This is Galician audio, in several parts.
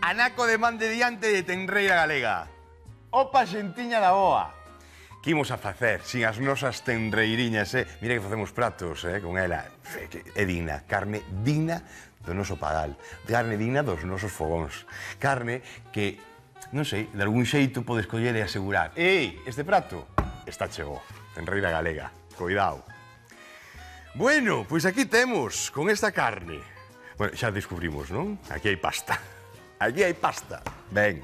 anaco de man de diante de Tenreira Galega. Opa, xentiña da boa. Que imos a facer sin as nosas tenreiriñas, Mira que facemos pratos, con ela. É digna, carne digna do noso padal. Carne digna dos nosos fogóns. Carne que, non sei, de algún xeito podes coller e asegurar. Ei, este prato está chegou. Tenreira Galega. Cuidado. Bueno, pois aquí temos, con esta carne. Bueno, xa descubrimos, non? Aquí hai pasta. Aquí hai pasta. Ben.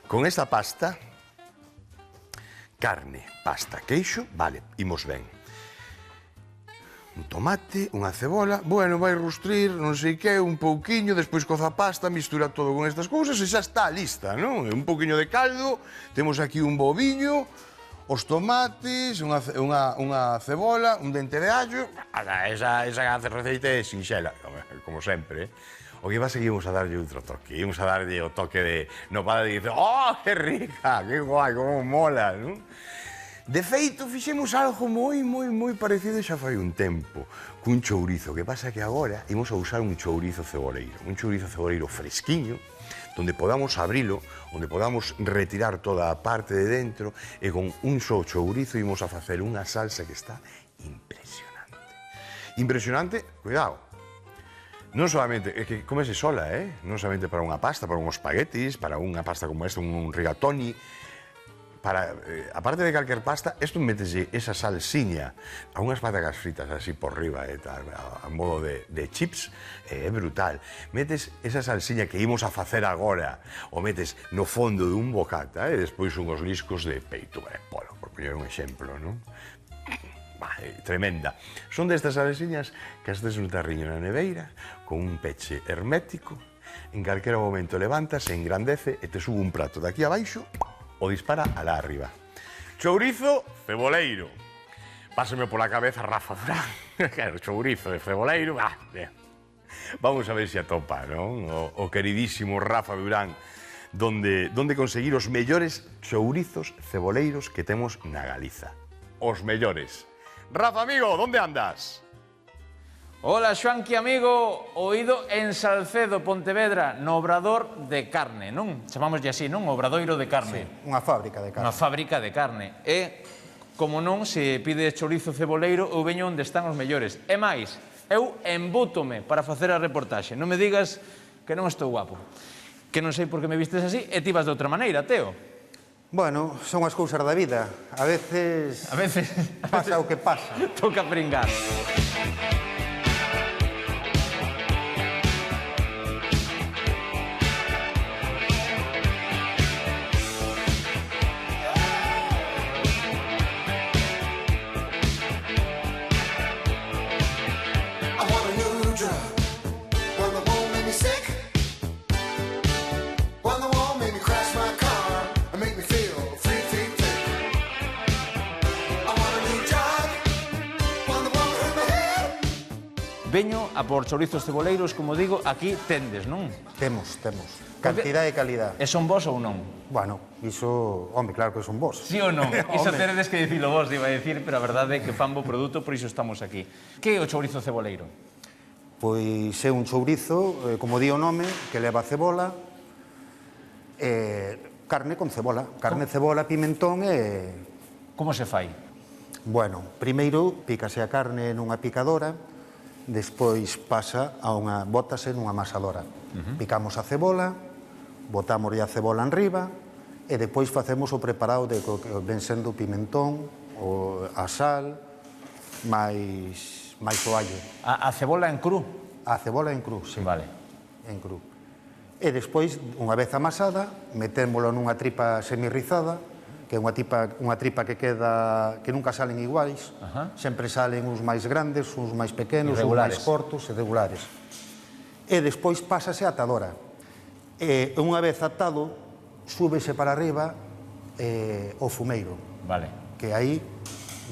Con esta pasta, carne, pasta, queixo, vale, imos ben. Un tomate, unha cebola, bueno, vai rustrir, non sei que, un pouquiño, despois coza a pasta, mistura todo con estas cousas e xa está lista, non? Un pouquiño de caldo, temos aquí un boviño, os tomates, unha cebola, un dente de allo. Esa receita é sinxela, como sempre, O que pasa é que íbamos a darlle outro toque, íbamos a darlle o toque de... No padre dice, oh, que rica, que guai, como mola, non? De feito, fixemos algo moi parecido xa fai un tempo, cun chourizo. O que pasa é que agora imos a usar un chourizo ceboleiro fresquiño, donde podamos abrilo, onde podamos retirar toda a parte de dentro e con un só chourizo imos a facer unha salsa que está impresionante. Impresionante, cuidado, non solamente, é que comese sola, non solamente para unha pasta, para uns espaguetis, para unha pasta como esta, un rigatoni, aparte de calquer pasta, isto metese esa salsiña a unhas patacas fritas así por riba, a modo de chips, é brutal. Metes esa salsiña que imos a facer agora, o metes no fondo dun bocata, e despois unhos liscos de peito e polo, por poñer un exemplo, non? Tremenda. Son destas salsiñas que as tes un tarriño na neveira, con un peche hermético, en calquera momento levantas, se engrandece e te sube un prato de aquí abaixo, o dispara alá arriba. Chourizo ceboleiro. Pásame pola cabeza Rafa Durán. Claro, chourizo de ceboleiro. Vamos a ver se atopa, non? O queridísimo Rafa Durán, donde conseguir os mellores chourizos ceboleiros que temos na Galiza. Os mellores. Rafa, amigo, onde andas? Hola, Xoanqui, amigo, oído en Salcedo, Pontevedra, no obrador de carne, non? Chamámoslle así, non? Obradoiro de carne. Sí, unha fábrica de carne. Unha fábrica de carne. E, como non, se pide chorizo ceboleiro, eu veño onde están os mellores. E máis, eu embútome para facer a reportaxe. Non me digas que non estou guapo. Que non sei por que me vistes así e ti vas de outra maneira, Teo. Bueno, son as cousas da vida. A veces pasa o que pasa. Toca pringar. Veño a por chorizos ceboleiros, como digo, aquí tendes, non? Temos. Cantidad e calidad. E son vos ou non? Bueno, iso... Home, claro que son vos. Sí ou non? Iso teredes que dicilo vos, iba a dicir, pero a verdade é que fan bo produto, por iso estamos aquí. Que é o chourizo ceboleiro? Pois é un chourizo, como di o nome, que leva cebola, carne con cebola. Carne, cebola, pimentón e... Como se fai? Bueno, primeiro pícase a carne nunha picadora, despois bótase nunha amasadora. Picamos a cebola, botamos a cebola enriba e depois facemos o preparado de que ven sendo o pimentón, a sal, máis o allo. A cebola en cru? A cebola en cru, sí. Vale. En cru. E despois, unha vez amasada, metémolo nunha tripa semirrizada, que é unha tripa que nunca salen iguais, sempre salen uns máis grandes, uns máis pequenos, uns máis cortos, irregulares. E despois pásase a atadora. E unha vez atado, súbese para arriba o fumeiro. Vale. Que aí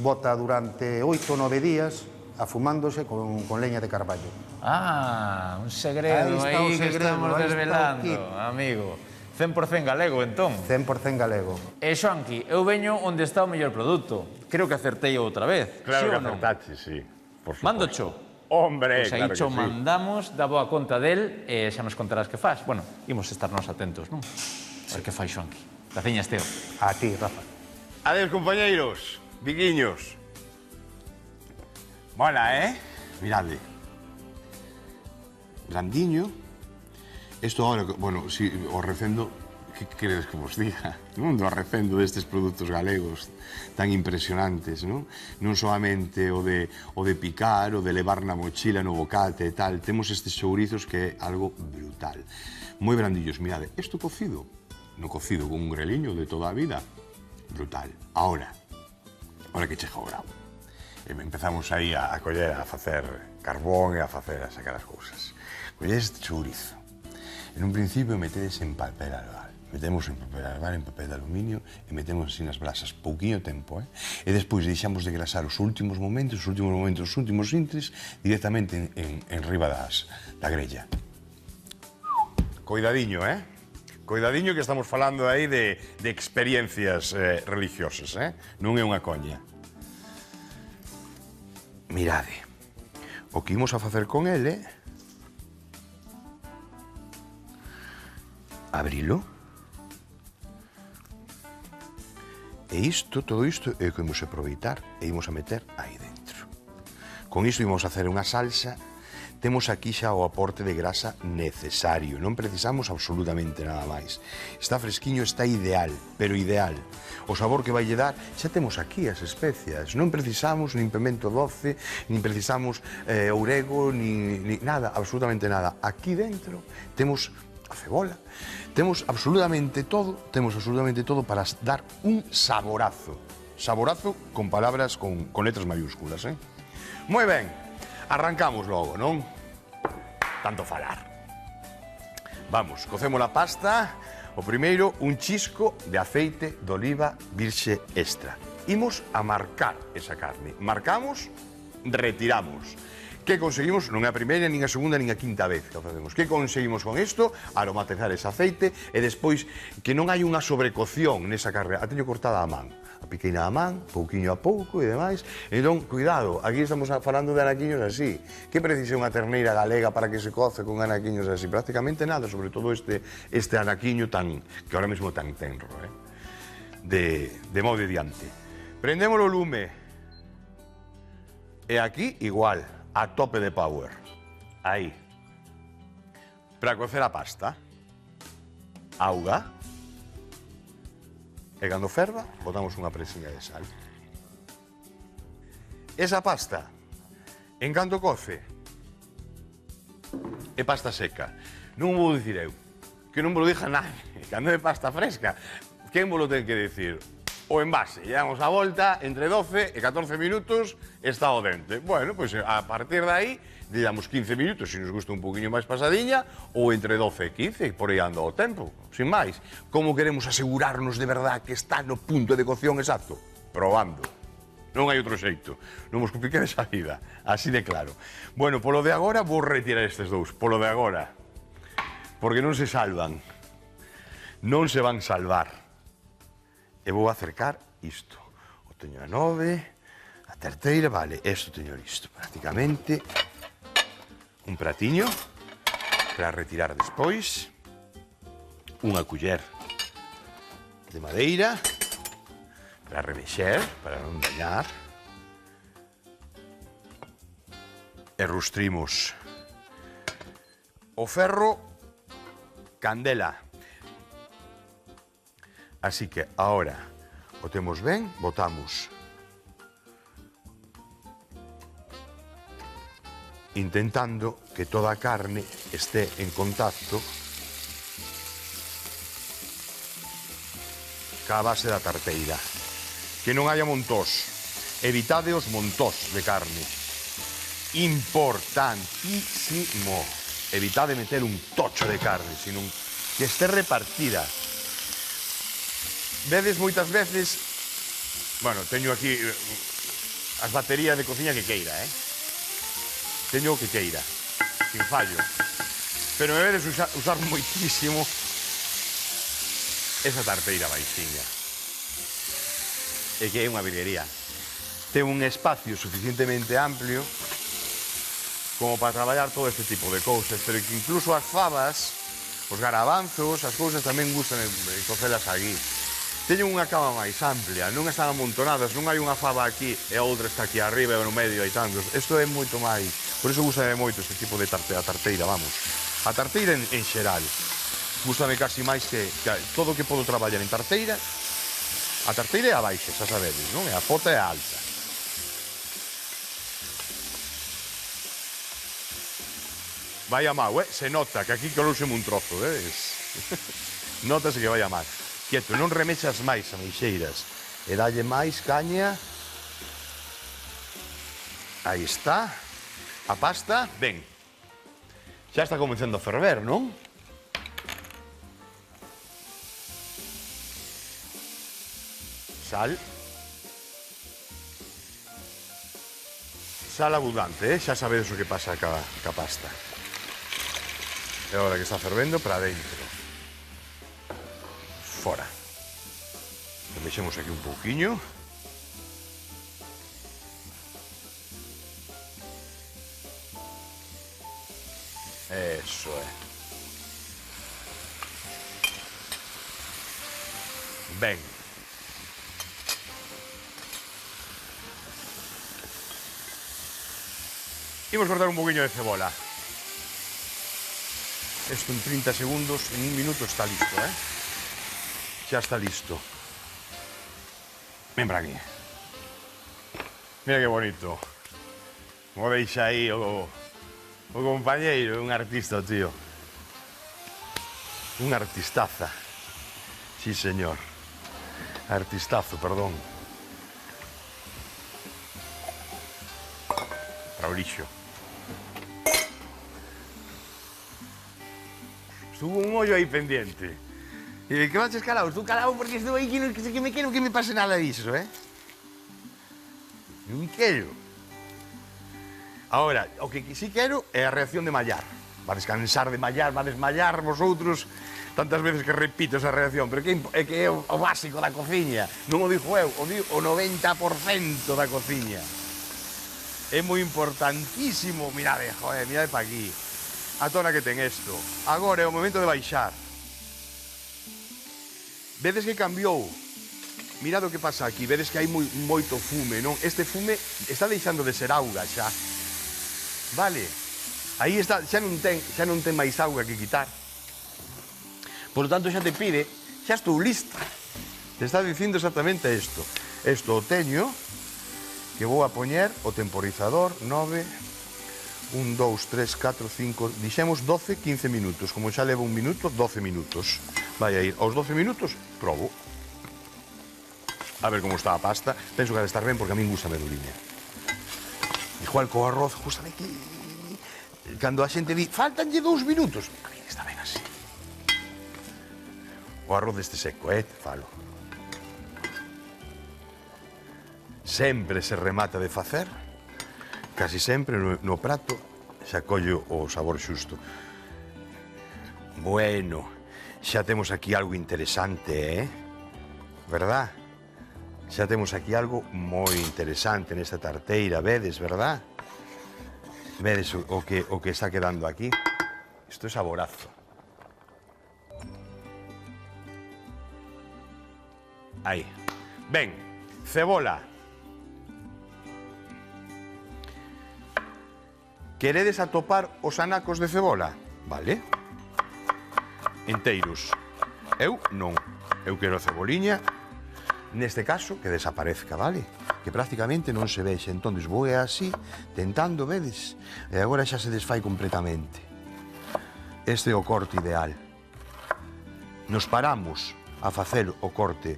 bota durante 8 ou 9 días afumándose con leña de carballo. Ah, un segredo aí que estamos desvelando, amigo. 100% galego, entón? 100% galego. E, Xoanqui, eu veño onde está o mellor produto. Creo que acertei outra vez. Claro que acertache, sí. Mando cho. Hombre, Pois aí claro que cho sí. mandamos, da boa conta del, e xa nos contarás que faz. Bueno, imos estar nos atentos, non? A ver que fai Xoanqui. Graciñas, Teo. A ti, Rafa. Adeus, compañeiros, viquiños. Mola, Mirade. Blandiño. Isto ahora, bueno, si o recendo, que queredes que vos diga? Non do recendo destes produtos galegos tan impresionantes, non? Non solamente o de picar, o de levar na mochila no bocate e tal. Temos estes chourizos que é algo brutal. Moi brandillos, mirade. Isto cocido, no cocido con un greliño de toda a vida. Brutal. Ahora que chega o grau. Empezamos aí a coller, a facer carbón e a sacar as cousas. Colledes este chourizo. En un principio metedes en papel albal. Metemos en papel albal, en papel de aluminio e metemos así nas brasas, pouquinho tempo, E despois deixamos de grasar os últimos momentos, os últimos intres, directamente en riba da grella. Coidadiño, Coidadiño que estamos falando aí de experiencias religiosas, Non é unha coña. Mirade, o que imos a facer con ele, abrilo, e isto, todo isto, é o que imos a aproveitar e imos a meter aí dentro. Con isto imos a hacer unha salsa. Temos aquí xa o aporte de grasa necesario, non precisamos absolutamente nada máis. Está fresquiño, está ideal, pero ideal. O sabor que vai lle dar, xa temos aquí as especias. Non precisamos nin pimento doce, nin precisamos orégano, nin nada, absolutamente nada. Aquí dentro temos a cebola, temos absolutamente todo para dar un saborazo. Saborazo con palabras con letras mayúsculas, Moi ben, arrancamos logo, non? Tanto falar. Vamos, cocemos a pasta. O primeiro, un chisco de aceite de oliva virxe extra. Imos a marcar esa carne. Marcamos, retiramos. Que conseguimos? Non é a primeira, nin a segunda, nin a quinta vez que o facemos. Que conseguimos con isto? Aromatizar ese aceite e despois que non hai unha sobrecocción nesa carne. A teño cortada a man. A piqueina a man, pouquiño a pouco e demais. Entón, cuidado, aquí estamos falando de anaquiños así. Que precisa unha terneira galega para que se coce con anaquiños así? Prácticamente nada, sobre todo este anaquiño que ahora mesmo tan tenro, de modo de diante. Prendemos o lume. E aquí, igual, a tope de power. Aí. Para cocer a pasta, auga. E cando ferva, botamos unha presiña de sal. Esa pasta, en canto coce, é pasta seca. Non vou dicir eu, que non vos lo dixa nadie. Cando é pasta fresca, quen vos lo ten que dicir? O envase, lle damos a volta, entre 12 e 14 minutos está o dente. Bueno, pois a partir de aí, lle damos 15 minutos, se nos gusta un poquinho máis pasadiña, ou entre 12 e 15, por aí anda o tempo, sin máis. Como queremos asegurarnos de verdad que está no punto de cocción exacto? Probando. Non hai outro xeito. Non vos compliquedes a vida, así de claro. Bueno, polo de agora vou retirar estes dous, polo de agora. Porque non se salvan. Non se van salvar. E vou acercar isto. O teño a 9, a terceira, vale, isto teño listo. Prácticamente un pratiño para retirar despois. Unha culler de madeira para remexer, para non dañar. E rustrimos o ferro candela. Así que ahora o temos ben, botamos intentando que toda a carne esté en contacto ca base da tarteira. Que non haya montós. Evitade os montós de carne. Importantísimo. Evitade meter un tocho de carne, sino que esté repartida. Vedes moitas veces, bueno, teño aquí as baterías de cociña que queira, Teño o que queira, sin fallo. Pero me vedes usar moitísimo esa tarteira baixiña. E que é unha virguería. Ten un espacio suficientemente amplio como para traballar todo este tipo de cousas, pero que incluso as fabas, os garabanzos, as cousas tamén gustan cocelas aquí. Teñen unha cama máis amplia, non están amontonadas, non hai unha faba aquí e a outra está aquí arriba e no medio hai tantos. Isto é moito máis, por iso gustame moito este tipo de tarteira, vamos. A tarteira en xeral, gustame casi máis que todo o que podo traballar en tarteira. A tarteira é a baixa, xa sabedes, non? E a pota é a alta. Vai a mau, se nota que aquí colouseme un trozo, Nótase que vai a mal. Quieto, non remexas máis ameixeiras e dalle máis caña. Aí está. A pasta, ben. Xa está comenzando a ferver, non? Sal. Sal abundante, xa sabedes o que pasa ca pasta. E agora que está fervendo, para dentro. Fora. Mexemos aquí un pouquiño. Eso é. Ben. Imos cortar un pouquiño de cebola. Esto en 30 segundos, en un minuto está listo, Xa está listo. Ven para aquí. Mira que bonito. Como deixa aí o compañeiro, un artista, tío. Un artistaza. Sí, señor. Artistazo, perdón. Para o lixo. Estuvo un ollo aí pendiente. E que baches calao? Estou calao porque estou aí que me quero que me pase nada disso, Non me quero. Ahora, o que sí quero é a reacción de mallar. Vades cansar de mallar, vades mallar vosotros tantas veces que repito esa reacción, pero é que é o básico da cociña. Non o dixo eu, o digo o 90% da cociña. É moi importantísimo, mirade, joder, mirade pa aquí. A tona que ten isto. Agora é o momento de baixar. Vedes que cambiou. Mirad o que pasa aquí. Vedes que hai moito fume, non? Este fume está deixando de ser auga xa. Vale. Aí está, xa non ten máis auga que quitar. Por lo tanto, xa te pide, xa estou lista. Te está dicindo exactamente isto. Isto o teño, que vou a poñer o temporizador 9, 1, 2, 3, 4, 5, dixemos 12, 15 minutos. Como xa levo un minuto, 12 minutos. Vai a ir aos 12 minutos, probo. A ver como está a pasta. Penso que ha de estar ben porque a min gusta meduliña. Igual co arroz, gustame que... Cando a xente di, faltanlle 2 minutos. A mí está ben así. O arroz deste seco, falo. Sempre se remata de facer, casi sempre no prato xa collo o sabor xusto. Bueno, xa temos aquí algo interesante, verdad? Xa temos aquí algo moi interesante nesta tarteira, vedes, verdad? Vedes o que está quedando aquí? Isto é saborazo. Aí. Ben, cebola. Queredes atopar os anacos de cebola? Vale. Enteiros. Eu non. Eu quero a ceboliña, neste caso, que desaparezca, vale? Que prácticamente non se vexe. Entón, vou así, tentando, vedes? E agora xa se desfai completamente. Este é o corte ideal. Nos paramos a facer o corte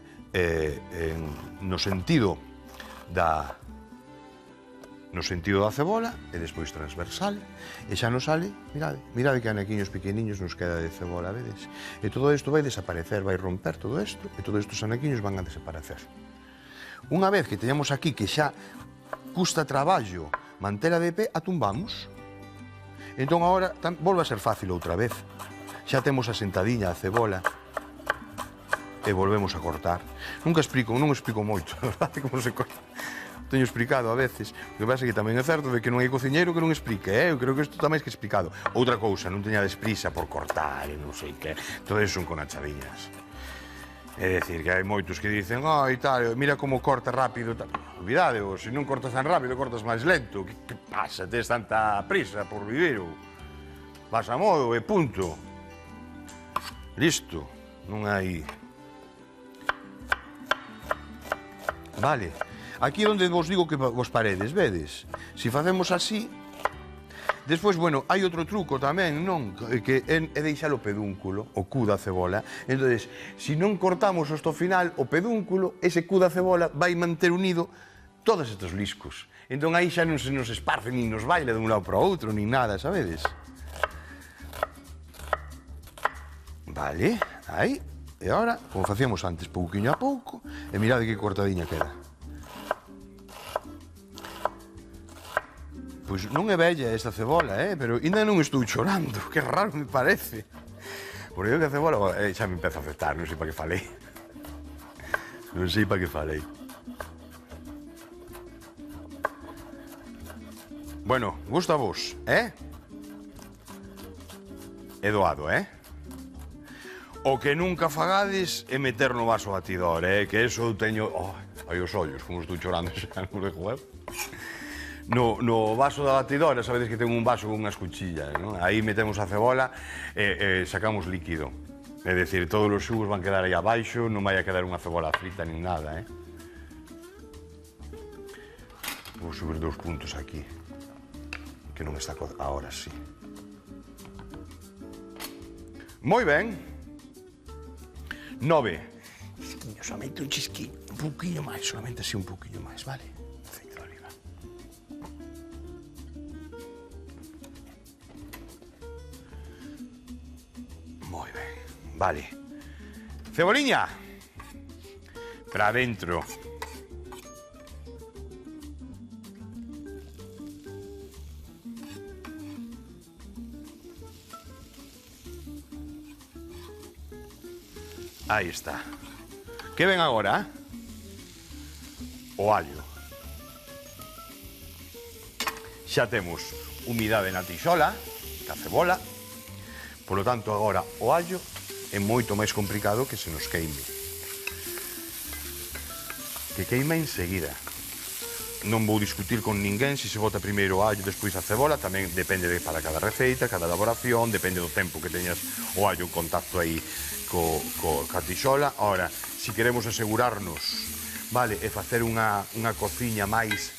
no sentido da cebola e despois transversal e xa nos sale, mirade que anaquiños pequeniños nos queda de cebola, vedes? E todo isto vai desaparecer, vai romper todo isto e todos estos anaquiños van a desaparecer. Unha vez que teñamos aquí que xa custa traballo mantela de pé, a tumbamos. Entón agora volve a ser fácil outra vez. Xa temos a sentadiña a cebola e volvemos a cortar. Non explico moito, verdade, como se corta. teño explicado a veces. O que pasa é que tamén é certo de que non hai cociñeiro que non explique, eu creo que isto está máis que explicado. Outra cousa, non teñades prisa por cortar e non sei que, todo eso son con achadiñas. É dicir, que hai moitos que dicen, ai, tal, mira como corta rápido, tal. Olvidade, ou se non cortas tan rápido, cortas máis lento. Que pasa? Tes tanta prisa por vivir, ou vas a modo e punto. Listo, non hai... Vale, aquí é onde vos digo que vos paredes, vedes? Se facemos así... Despois, bueno, hai outro truco tamén, non? Que é deixar o pedúnculo, o cu da cebola. Entón, se non cortamos hasta o final o pedúnculo, ese cu da cebola vai manter unido todos estes liscos. Entón, aí xa non se nos esparce, nin nos baila de un lado para o outro, nin nada, sabedes? Vale, aí. E agora, como facíamos antes, pouquiño a pouco, e mirade que cortadiña queda. Pois non é bella esta cebola, pero ainda non estou chorando, que raro me parece. Porque eu que a cebola xa me empeza a afectar, non sei para que falei. Non sei para que falei. Bueno, gusta vos, É doado, O que nunca fagades é meter no vaso batidor, que eso eu teño... Ai, os ollos, como estou chorando xa, non dejo, No vaso da batidora, sabedes que ten un vaso con unhas cuchillas, non? Aí metemos a cebola e sacamos líquido. É dicir, todos os xugos van quedar aí abaixo, non vai a quedar unha cebola frita nin nada, Vou subir 2 puntos aquí, que non está ahora sí. Moi ben. 9. Chisquiño, solamente un chisquiño, un pouquiño máis, solamente así un pouquiño máis, vale? Moi ben, vale. Ceboliña, para dentro. Aí está. Que ven agora? O allo. Xa temos humidade na tixola, a cebola. Por lo tanto, agora o allo é moito máis complicado que se nos queime. Que queima enseguida. Non vou discutir con ninguén se se bota primeiro o allo, despois a cebola, tamén depende para cada receita, cada elaboración, depende do tempo que teñas o allo en contacto aí ca tixola. Ora, se queremos asegurarnos, vale, e facer unha cociña máis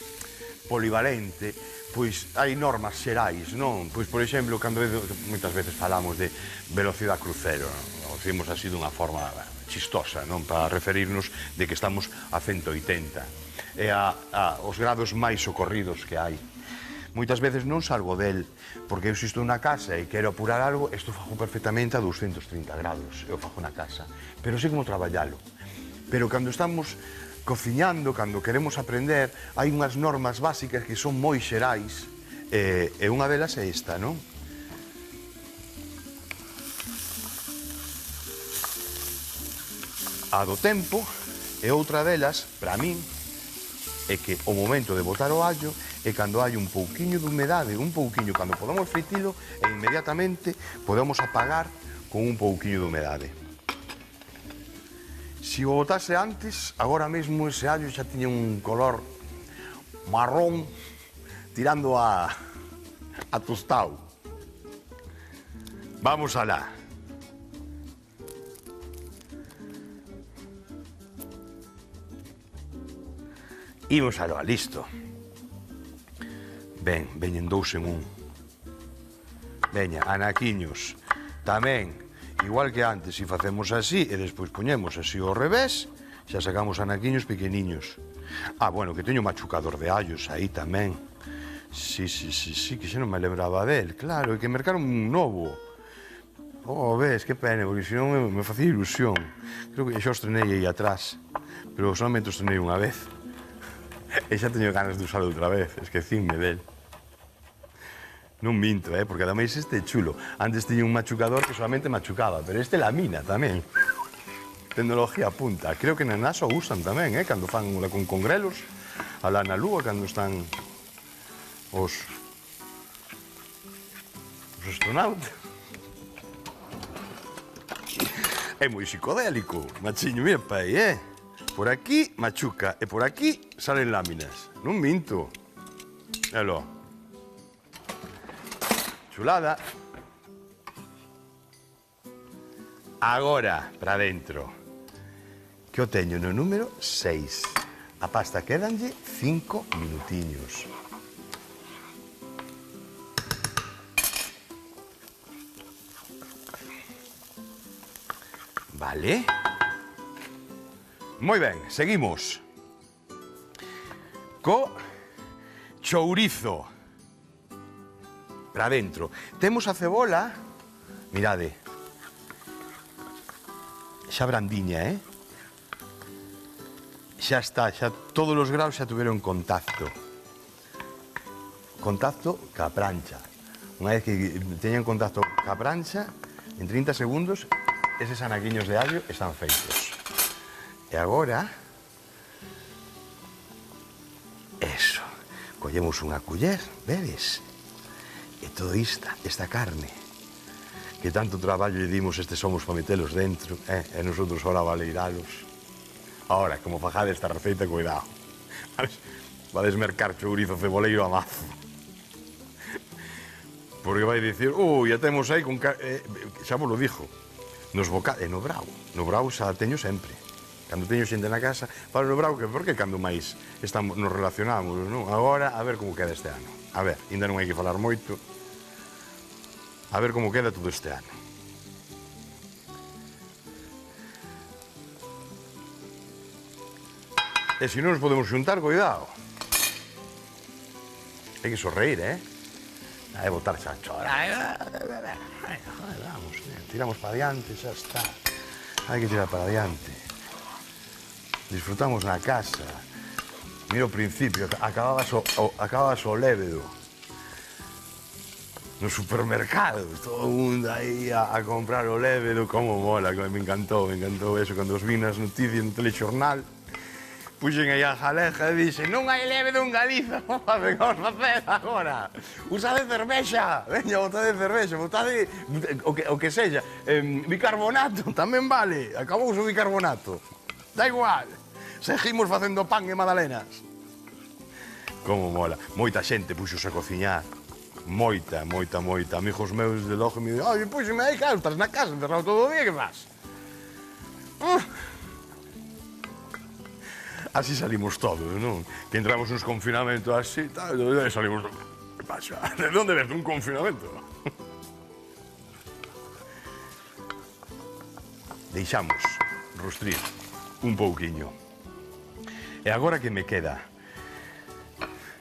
polivalente, pois hai normas xerais, non? Pois, por exemplo, cando moitas veces falamos de velocidade crucero, o decimos así dunha forma chistosa, non? Para referirnos de que estamos a 180. E os grados máis socorridos que hai. Moitas veces non salgo del, porque eu se estou na casa e quero apurar algo, isto fago perfectamente a 230 grados, eu fago na casa. Pero sei como traballalo. Pero cando estamos cociñando, cando queremos aprender, hai unhas normas básicas que son moi xerais, e unha delas é esta, non? A do tempo, e outra delas, para min, é que o momento de botar o allo é cando hai un pouquiño de humedade, un pouquiño, cando podemos fritilo, e inmediatamente podemos apagar con un pouquiño de humedade. Se o botase antes, agora mesmo ese allo xa tiña un color marrón tirando a tostado. Vamos alá. Imos alá, listo. Ben, veñen 2 en 1. Veña, anaquiños. Tamén, igual que antes, se facemos así e despois poñemos así ao revés, xa sacamos anaquiños pequeniños. Bueno, que teño machucador de allos aí tamén. Sí, que xa non me lembraba del, claro, e que mercaron un novo. Ves, que pena, porque senón me facía ilusión. Creo que xa os trenei aí atrás, pero solamente os trenei unha vez. E xa teño ganas de usarlo outra vez, esquecínme del. Non minto, porque ademais este é chulo. Antes tiña un machucador que solamente machucaba, pero este lamina tamén. Tecnología punta. Creo que na NASA o usan tamén, cando fan con grelos, alá na lúa, cando están os astronautas. É moi psicodélico, machiño, mira pa aí, Por aquí, machuca, e por aquí salen láminas. Non minto. Elo. Chulada. Agora, para dentro. Que o teño no número 6. A pasta quédanlle 5 minutiños. Vale. Moi ben, seguimos. Co chourizo. Para dentro. Temos a cebola, mirade, xa brandiña, Xa está, xa todos os graus xa tuveron contacto. Contacto ca prancha. Unha vez que teñan contacto ca prancha, en 30 segundos, eses anaquiños de allo están feitos. E agora, eso, collemos unha culler, vedes? E todo esta carne, que tanto traballo lle dimos estes homos para metelos dentro, e nosotros ahora valeiralos. Ahora, como fajade esta receita, cuidado. Vades mercar chourizo ceboleiro a mazo. Porque vai dicir, ya temos aí con... xa vos lo dixo. Nos bocados, no brau xa teño sempre. Cando teño xente na casa, para no brau, porque cando máis nos relacionamos, non? Agora, a ver como queda este ano. A ver, ainda non hai que falar moito. A ver como queda todo este ano. E se non nos podemos xuntar, cuidado. Hai que sorreír, Hai que botar xa chora. Vamos, tiramos para adiante, xa está. Hai que tirar para adiante. Disfrutamos na casa. Mira o principio, acababas o lévedo. No supermercado, todo o mundo aí a comprar o lévedo, como mola, me encantou eso, cando os vi nas noticias no telexornal, puxen aí a jaleja e dixen, non hai lévedo en Galiza, vamos facer agora, usade cervexa, veña, botade cervexa, botade o que sexa, bicarbonato, tamén vale, acabou o bicarbonato, da igual, seguimos facendo pan e magdalenas. Como mola, moita xente puxose a cociñar. Moita. Amigos meus de logo me dicen, puxeme aí, claro, estás na casa, encerrado todo o día, que faz? Así salimos todos, non? Que entramos nos confinamentos así, tal, e salimos... Que pasa? De onde ves un confinamento? Deixamos rostrir un pouquiño. E agora que me queda?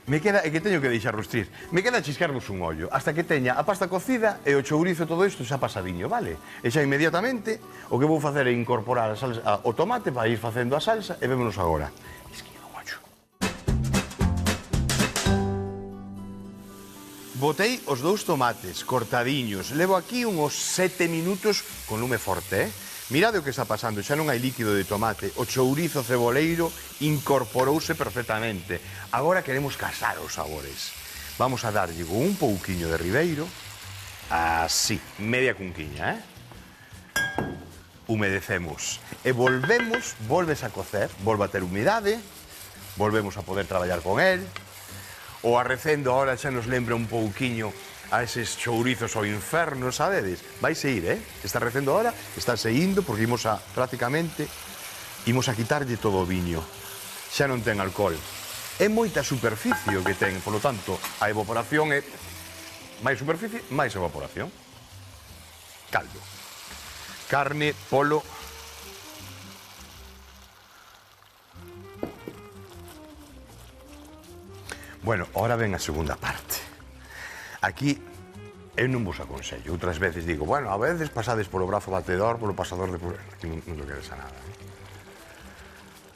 É que teño que deixar rostrir. Me queda chiscarnos un ollo, hasta que teña a pasta cocida e o chourizo e todo isto xa pasadiño, vale? E xa inmediatamente o que vou facer é incorporar o tomate para ir facendo a salsa e vémonos agora. Esquiva un ollo. Botei os 2 tomates cortadiños. Levo aquí uns 7 minutos con lume forte, Mirade o que está pasando, xa non hai líquido de tomate, o chourizo ceboleiro incorporouse perfectamente. Agora queremos casar os sabores. Vamos a darlle con un pouquiño de ribeiro, así, media cunquiña, Humedecemos e volves a cocer, volve a ter humidade, volvemos a poder traballar con el. O arrecendo ahora xa nos lembra un pouquiño a eses chourizos ao inferno, sabedes? Vaise ir, Está recendo ahora, estáse indo, porque imos a quitarlle todo o viño. Xa non ten alcohol. É moita superficie o que ten, polo tanto, a evaporación é máis superficie, máis evaporación. Caldo. Carne, polo... Bueno, ahora ven a segunda parte. Aquí, eu non vos aconsello. Outras veces digo, bueno, a veces pasades polo brazo batedor, polo pasador de... Aquí non te quedes a nada,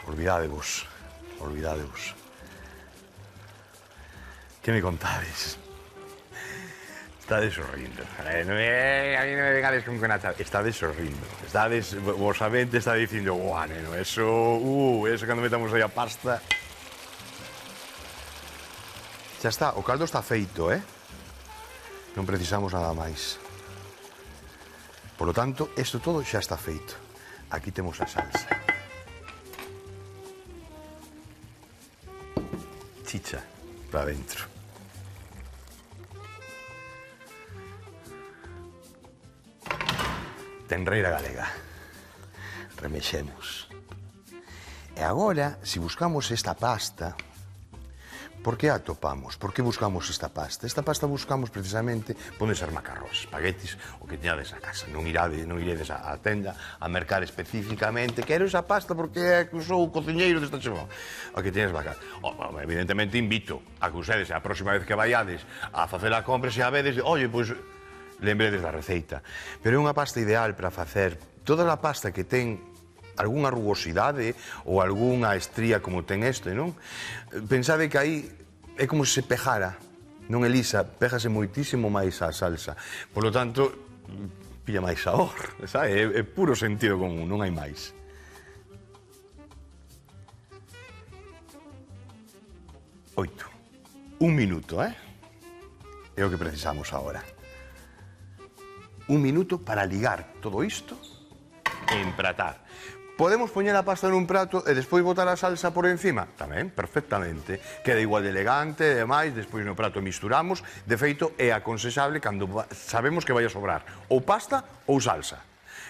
Olvidadevos. Que me contades? Estades sorrindo. A mí non me vengades con conata. Estades sorrindo. Vos sabente está dicindo, guau, neno, eso cando metamos aí a pasta... Xa está, o caldo está feito, Non precisamos nada máis. Por lo tanto, isto todo xa está feito. Aquí temos a salsa. Chicha para dentro. Tenreira galega. Remexemos. E agora, se buscamos esta pasta, por que a atopamos? Por que buscamos esta pasta? Esta pasta buscamos precisamente, poden ser macarróns, espaguetis, o que teñades a casa. Non iredes á tenda a mercar especificamente quero esa pasta porque sou o cociñeiro desta chegón. O que teñes vaca. Evidentemente invito a que usedes a próxima vez que vaiades a facer a compra, se a vedes, oye, pois, lembredes da receita. Pero é unha pasta ideal para facer toda a pasta que ten algunha rugosidade ou algunha estría como ten este, non? Pensade que aí é como se pejara, non é lisa, péjase moitísimo máis a salsa. Por lo tanto, pilla máis sabor, sabe? É puro sentido común, non hai máis. Oito. Un minuto, É o que precisamos agora. Un minuto para ligar todo isto e empratar. Podemos poñer a pasta nun prato e despois botar a salsa por encima? Tamén, perfectamente. Queda igual de elegante, e demais, despois no prato misturamos. De feito, é aconsexable cando sabemos que vai a sobrar ou pasta ou salsa.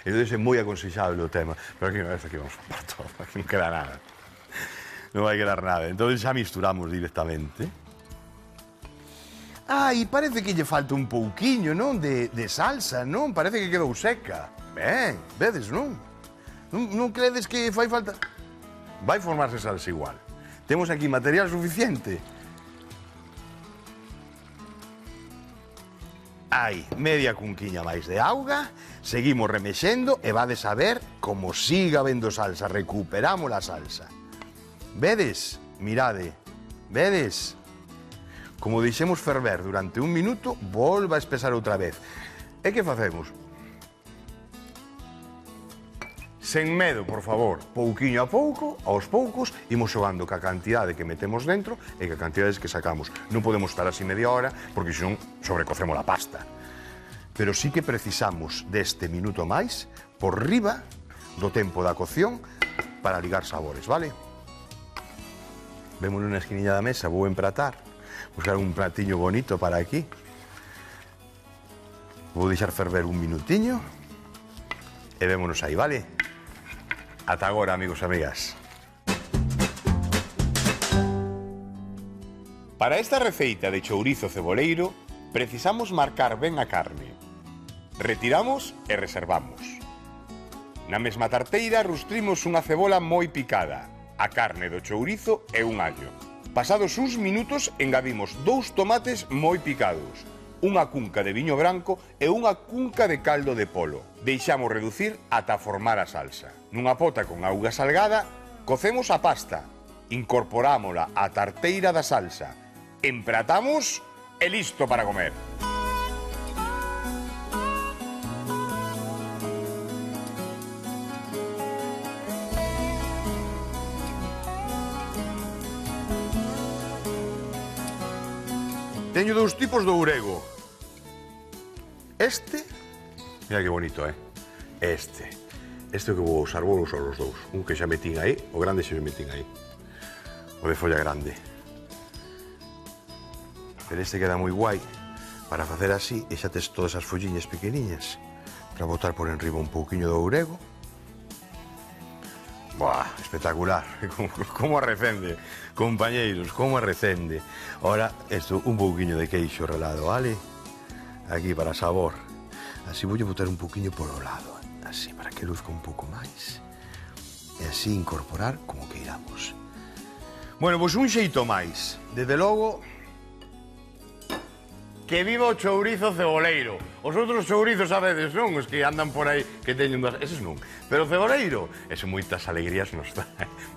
Entón, é moi aconsexable o tema. Pero aquí vamos a par todo, aquí non queda nada. Non vai quedar nada. Entón, xa misturamos directamente. E parece que lle falta un pouquiño, non? De salsa, non? Parece que quedou seca. Ben, vedes, non? Non credes que fai falta? Vai formarse salsa igual. Temos aquí material suficiente. Hai media cunquiña máis de auga, seguimos remexendo e vades a ver como siga vendo salsa. Recuperamos a salsa. Vedes? Mirade. Vedes? Como deixemos ferver durante un minuto, volva a espesar outra vez. E que facemos? Sen medo, por favor, pouquiño a pouco, aos poucos, imos xogando ca cantidade que metemos dentro e ca cantidades que sacamos. Non podemos estar así media hora, porque senón sobrecocemos a pasta. Pero sí que precisamos deste minuto máis por riba do tempo da cocción para ligar sabores, vale? Vémonos na esquiniña da mesa, vou empratar. Buscar un platiño bonito para aquí. Vou deixar ferver un minutiño e vémonos aí, vale? Ata agora, amigos e amigas. Para esta receita de chourizo ceboleiro, precisamos marcar ben a carne. Retiramos e reservamos. Na mesma tarteira rustrimos unha cebola moi picada, a carne do chourizo e un allo. Pasados uns minutos, engadimos 2 tomates moi picados, unha cunca de viño branco e unha cunca de caldo de polo. Deixamos reducir ata formar a salsa. Nunha pota con auga salgada, cocemos a pasta, incorporámola á tarteira da salsa, empratamos e listo para comer. Teño 2 tipos de ourego. Este, mira que bonito, Este é o que vou usar os dous. Un que xa metín aí, o grande xa metín aí. O de folla grande. Pero este queda moi guai para facer así, e xa tes todas as folliñas pequeniñas para botar por enriba un pouquiño de ourego. Buah, espectacular. Como arrecende, compañeiros, como arrecende. Ahora, esto, un pouquiño de queixo relado, vale? Aquí para sabor. Así voulle botar un pouquiño polo lado, así, para que luzca un pouco máis. E así incorporar como que iramos. Bueno, pois un xeito máis. Desde logo, que viva o chourizo ceboleiro. Os outros chourizos a veces non, os que andan por aí que teñen das... Eses non. Pero o ceboleiro, ese moitas alegrías nos dá.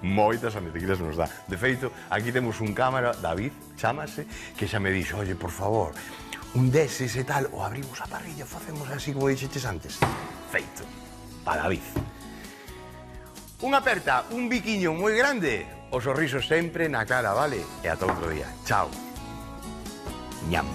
Moitas alegrías nos dá. De feito, aquí temos un cámara, David, chámase, que xa me dixo, oye, por favor, un deses e tal, o abrimos a parrilla, facemos así como dixeches antes. Feito. Pa David. Unha aperta, un biquiño moi grande, o sorriso sempre na cara, vale? E ata outro día. Chao. Ñam.